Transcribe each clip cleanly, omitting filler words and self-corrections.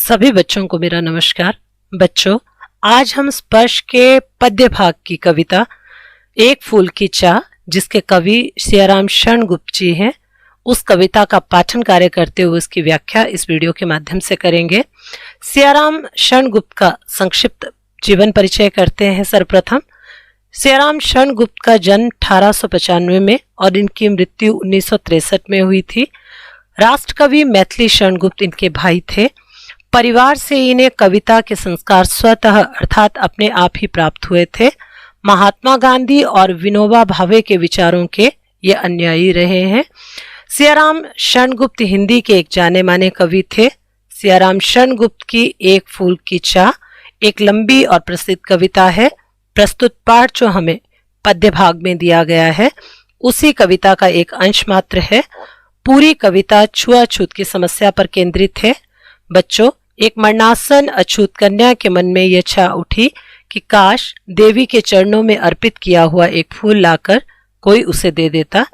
सभी बच्चों को मेरा नमस्कार। बच्चों, आज हम स्पर्श के पद्य भाग की कविता एक फूल की चाह, जिसके कवि सियाराम शरणगुप्त जी हैं, उस कविता का पाठन कार्य करते हुए उसकी व्याख्या इस वीडियो के माध्यम से करेंगे। सियाराम शरणगुप्त का संक्षिप्त जीवन परिचय करते हैं। सर्वप्रथम, सियाराम शरणगुप्त का जन्म 1895 में और इनकी मृत्यु 1963 में हुई थी। राष्ट्रकवि मैथिली शरणगुप्त इनके भाई थे। परिवार से इन्हें कविता के संस्कार स्वतः अर्थात अपने आप ही प्राप्त हुए थे। महात्मा गांधी और विनोबा भावे के विचारों के ये अनुयायी रहे हैं। सियाराम शरणगुप्त हिंदी के एक जाने माने कवि थे। सियाराम शरणगुप्त की एक फूल की चाह एक लंबी और प्रसिद्ध कविता है। प्रस्तुत पाठ जो हमें पद्य भाग में दिया गया है, उसी कविता का एक अंश मात्र है। पूरी कविता छुआछूत की समस्या पर केंद्रित है। बच्चों, एक मरणासन अछूत कन्या के मन में यह इच्छा उठी कि काश देवी के चरणों में अर्पित किया हुआ एक फूल लाकर कोई उसे दे देता।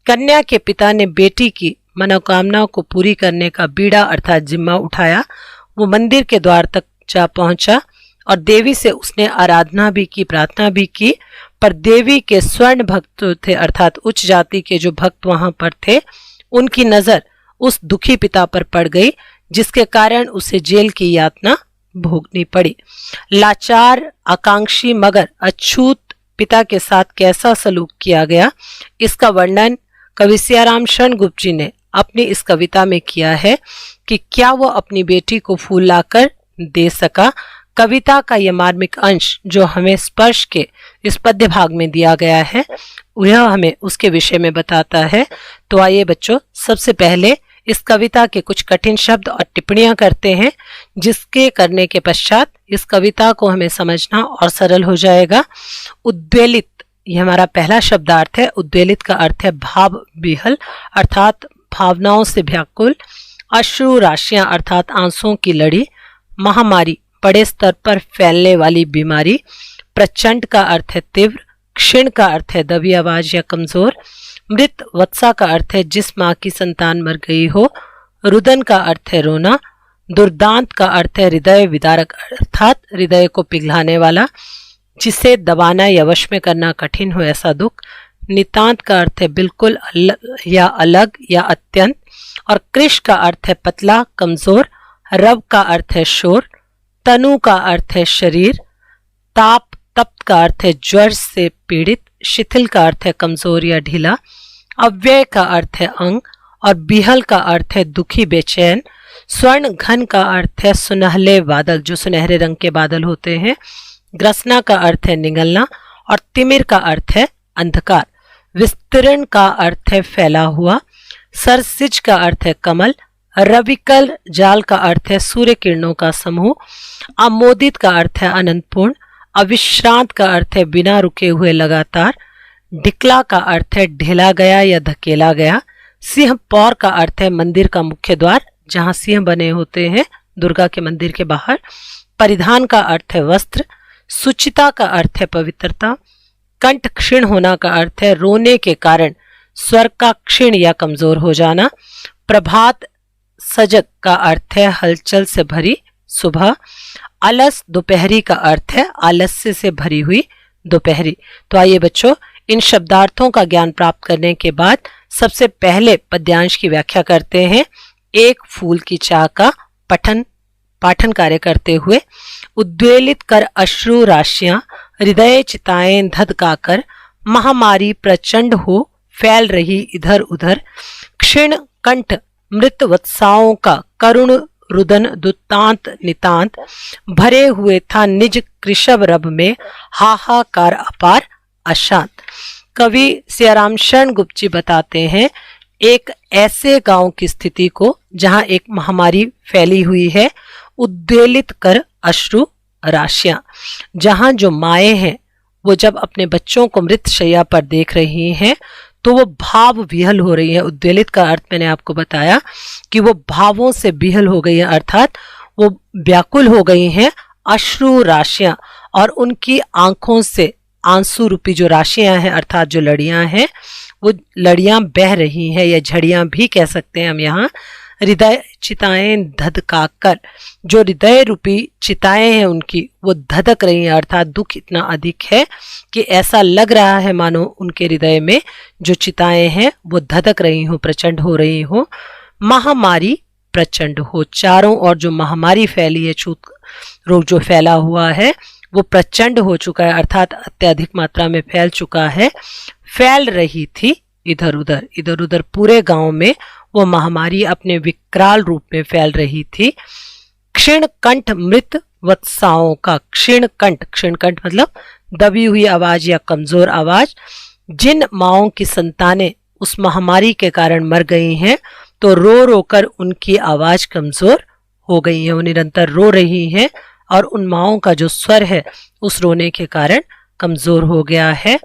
कन्या के पिता ने बेटी की मनोकामनाओं को पूरी करने का बीड़ा अर्थात जिम्मा उठाया। वो मंदिर के द्वार तक जा पहुंचा और देवी से उसने आराधना भी की, प्रार्थना भी की, पर देवी के स्वर्ण भक्त थे अर्थात उच्च जाति के जो भक्त वहां पर थे, उनकी नजर उस दुखी पिता पर पड़ गई, जिसके कारण उसे जेल की यातना भोगनी पड़ी। लाचार, आकांक्षी मगर अछूत पिता के साथ कैसा सलूक किया गया, इसका वर्णन कवि सियाराम शरणगुप्त जी ने अपनी इस कविता में किया है कि क्या वो अपनी बेटी को फूल लाकर दे सका। कविता का यह मार्मिक अंश जो हमें स्पर्श के इस पद्य भाग में दिया गया है, यह हमें उसके विषय में बताता है। तो आइए बच्चों, सबसे पहले इस कविता के कुछ कठिन शब्द और टिप्पणियां करते हैं, जिसके करने के पश्चात इस कविता को हमें समझना और सरल हो जाएगा। उद्वेलित, यह हमारा पहला शब्दार्थ है। उद्वेलित का अर्थ है भाव विहल अर्थात भावनाओं से व्याकुल। अश्रु राशियां अर्थात आंसुओं की लड़ी। महामारी, बड़े स्तर पर फैलने वाली बीमारी। प्रचंड का अर्थ है तीव्र। क्षीण का अर्थ है दबी आवाज या कमजोर। मृत वत्सा का अर्थ है जिस माँ की संतान मर गई हो। रुदन का अर्थ है रोना। दुर्दांत का अर्थ है हृदय विदारक अर्थात हृदय को पिघलाने वाला, जिसे दबाना या वश में करना कठिन हो ऐसा दुख। नितांत का अर्थ है बिल्कुल अलग या अत्यंत। और कृश का अर्थ है पतला, कमजोर। रव का अर्थ है शोर। तनु का अर्थ है शरीर। ताप, तप्त का अर्थ है ज्वर से पीड़ित। शिथिल का अर्थ है कमजोर या ढीला। अव्यय का अर्थ है अंग। और बिहल का अर्थ है दुखी, बेचैन। स्वर्ण घन का अर्थ है सुनहले बादल, जो सुनहरे रंग के बादल होते हैं। ग्रसना का अर्थ है निगलना। और तिमिर का अर्थ है अंधकार। विस्तरण का अर्थ है फैला हुआ। सरसिज का अर्थ है कमल। रविकल जाल का अर्थ है सूर्य किरणों का समूह। अमोदित का अर्थ है अनंतपूर्ण। अविश्रांत का अर्थ है बिना रुके हुए लगातार। ढिकला का अर्थ है ढेला गया या धकेला गया। सिंह पौर का अर्थ है मंदिर का मुख्य द्वार, जहां सिंह बने होते हैं दुर्गा के मंदिर के बाहर। परिधान का अर्थ है वस्त्र। सुचिता का अर्थ है पवित्रता। कंठ क्षीण होना का अर्थ है रोने के कारण स्वर का क्षीण या कमजोर हो जाना। प्रभात सजग का अर्थ है हलचल से भरी सुबह। अलस दोपहरी का अर्थ है आलस्य से भरी हुई दोपहरी। तो आइए बच्चों, इन शब्दार्थों का ज्ञान प्राप्त करने के बाद सबसे पहले पद्यांश की व्याख्या करते हैं। एक फूल की चाह का पाठन कार्य करते हुए। उद्वेलित कर अश्रु राशियां, हृदय चिताएं धधकाकर, महामारी प्रचंड हो फैल रही इधर उधर। क्षीण कंठ, मृत वत्साओं का करुण रुदन, दुतांत नितांत। भरे हुए था निज कृषभ रब में, हाहाकार अपार अशांत। कवि सियाराम शरणगुप्त जी बताते हैं एक ऐसे गांव की स्थिति को जहां एक महामारी फैली हुई है। उद्वेलित कर अश्रु राशियां, जहां जो माएं हैं वो जब अपने बच्चों को मृत शैया पर देख रही हैं तो वो भाव विहल हो रही है। उद्वेलित का अर्थ मैंने आपको बताया कि वो भावों से विहल हो गई है अर्थात वो व्याकुल हो गई हैं। अश्रु राशियां, और उनकी आंखों से आंसू रूपी जो राशियां हैं अर्थात जो लड़ियां हैं, वो लड़ियां बह रही हैं या झड़ियां भी कह सकते हैं हम यहाँ। हृदय चिताएं धधका कर, जो हृदय रूपी चिताएं हैं उनकी वो धधक रही हैं, अर्थात दुख इतना अधिक है कि ऐसा लग रहा है मानो उनके हृदय में जो चिताएं हैं वो धधक रही हो, प्रचंड हो रही हो। महामारी प्रचंड हो, चारों ओर जो महामारी फैली है, छूत रोग जो फैला हुआ है वो प्रचंड हो चुका है, अर्थात अत्यधिक मात्रा में फैल चुका है। फैल रही थी इधर उधर पूरे गांव में वो महामारी अपने विकराल रूप में फैल रही थी। क्षीण कंठ मृत वत्साओं का, क्षीण कंठ मतलब दबी हुई आवाज या कमजोर आवाज। जिन माओं की संतानें उस महामारी के कारण मर गई हैं तो रो रो कर उनकी आवाज कमजोर हो गई है, वो निरंतर रो रही हैं और उन माओं का जो स्वर है उस रोने के कारण कमजोर हो गया है।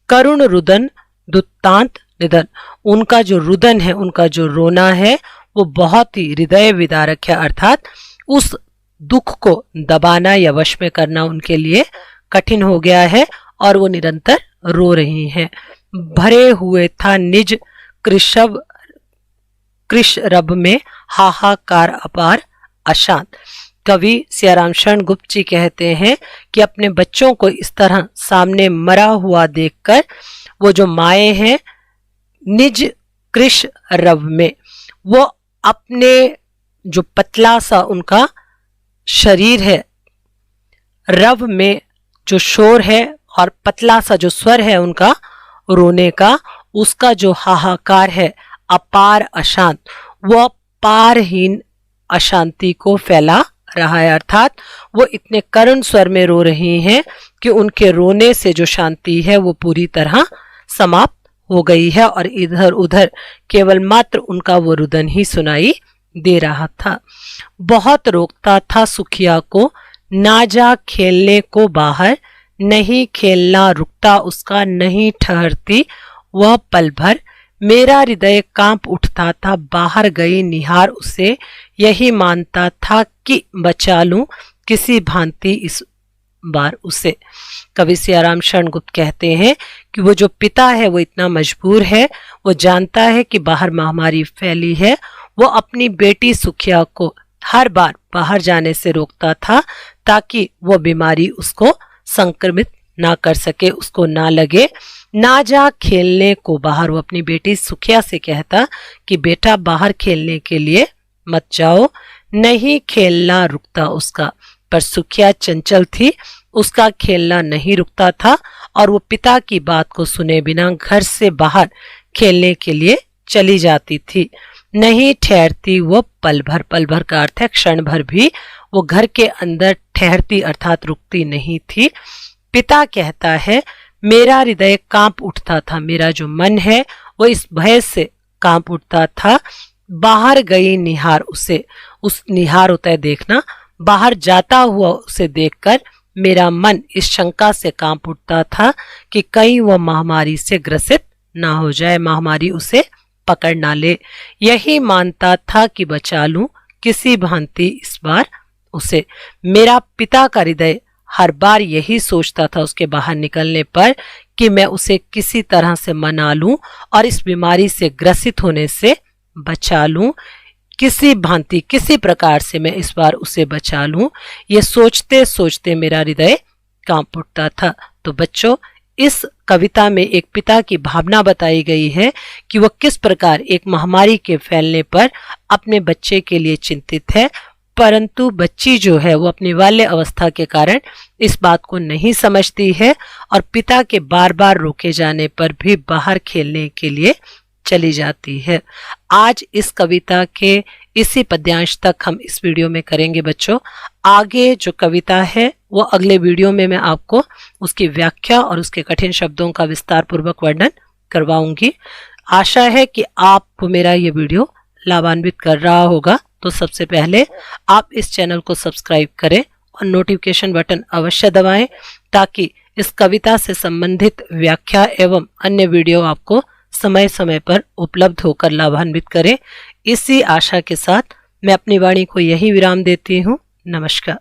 करुण रुदन दुत्तांत निधन, उनका जो रुदन है, उनका जो रोना है वो बहुत ही हृदय विदारक है, अर्थात उस दुख को दबाना या वश में करना उनके लिए कठिन हो गया है और वो निरंतर रो रही हैं। भरे हुए था निज कृष्ण में हाहाकार अपार अशांत। कवि सियाराम शरण गुप्त जी कहते हैं कि अपने बच्चों को इस तरह सामने मरा हुआ देखकर वो जो माए हैं निज कृष्ण रव में, वो अपने जो पतला सा उनका शरीर है, रव में जो शोर है और पतला सा जो स्वर है उनका रोने का, उसका जो हाहाकार है अपार अशांत, वो पारहीन अशांति को फैला रहा है, अर्थात वो इतने करुण स्वर में रो रही हैं कि उनके रोने से जो शांति है वो पूरी तरह समाप्त हो गई है और इधर उधर केवल मात्र उनका वो रुदन ही सुनाई दे रहा था। बहुत रोकता था सुखिया को, ना जा खेलने को बाहर, नहीं खेलना रुकता उसका, नहीं ठहरती वह पल भर। मेरा हृदय कांप उठता था, बाहर गई निहार उसे, यही मानता था कि बचा लूं किसी भांति इस बार उसे। कवि सियाराम शरण गुप्त कहते हैं कि वो जो पिता है वो इतना मजबूर है, वो जानता है कि बाहर महामारी फैली है, वो अपनी बेटी सुखिया को हर बार बाहर जाने से रोकता था ताकि वो बीमारी उसको संक्रमित ना कर सके, उसको ना लगे। ना जा खेलने को बाहर, वो अपनी बेटी सुखिया से कहता कि बेटा बाहर खेलने के लिए मत जाओ, नहीं खेलना रुकता उसका, पर सुखिया चंचल थी, उसका खेलना नहीं रुकता था और वो पिता की बात को सुने बिना घर से बाहर खेलने के लिए चली जाती थी। नहीं ठहरती वो पल भर का अर्थ है क्षण भर भी वो घर के अंदर ठहरती अर्थात रुकती नहीं थी। पिता कहता है मेरा हृदय कांप उठता था, मेरा जो मन है वो इस भय से कांप उठता था। बाहर गई निहार उसे, उस निहार होता है देखना, बाहर जाता हुआ उसे देखकर मेरा मन इस शंका से कांप उठता था कि कहीं वह महामारी से ग्रसित ना हो जाए, महामारी उसे पकड़ ना ले। यही मानता था कि बचा लूं किसी भांति इस बार उसे। मेरा पिता का हृदय हर बार यही सोचता था उसके बाहर निकलने पर कि मैं उसे किसी तरह से मना लूं और इस बीमारी से ग्रसित होने से बचा लूं, किसी भांति किसी प्रकार से मैं इस बार उसे बचा लूं। ये सोचते सोचते मेरा हृदय कांप उठता था। तो बच्चों, इस कविता में एक पिता की भावना बताई गई है कि वह किस प्रकार एक महामारी के फैलने पर अपने बच्चे के लिए चिंतित है, परंतु बच्ची जो है वो अपनी बाल्य अवस्था के कारण इस बात को नहीं समझती है और पिता के बार बार रोके जाने पर भी बाहर खेलने के लिए चली जाती है। आज इस कविता के इसी पद्यांश तक हम इस वीडियो में करेंगे बच्चों। आगे जो कविता है वो अगले वीडियो में मैं आपको उसकी व्याख्या और उसके कठिन शब्दों का विस्तार पूर्वक वर्णन करवाऊंगी। आशा है कि आपको मेरा ये वीडियो लाभान्वित कर रहा होगा। तो सबसे पहले आप इस चैनल को सब्सक्राइब करें और नोटिफिकेशन बटन अवश्य दबाएं ताकि इस कविता से संबंधित व्याख्या एवं अन्य वीडियो आपको समय समय पर उपलब्ध होकर लाभान्वित करें। इसी आशा के साथ मैं अपनी वाणी को यही विराम देती हूँ। नमस्कार।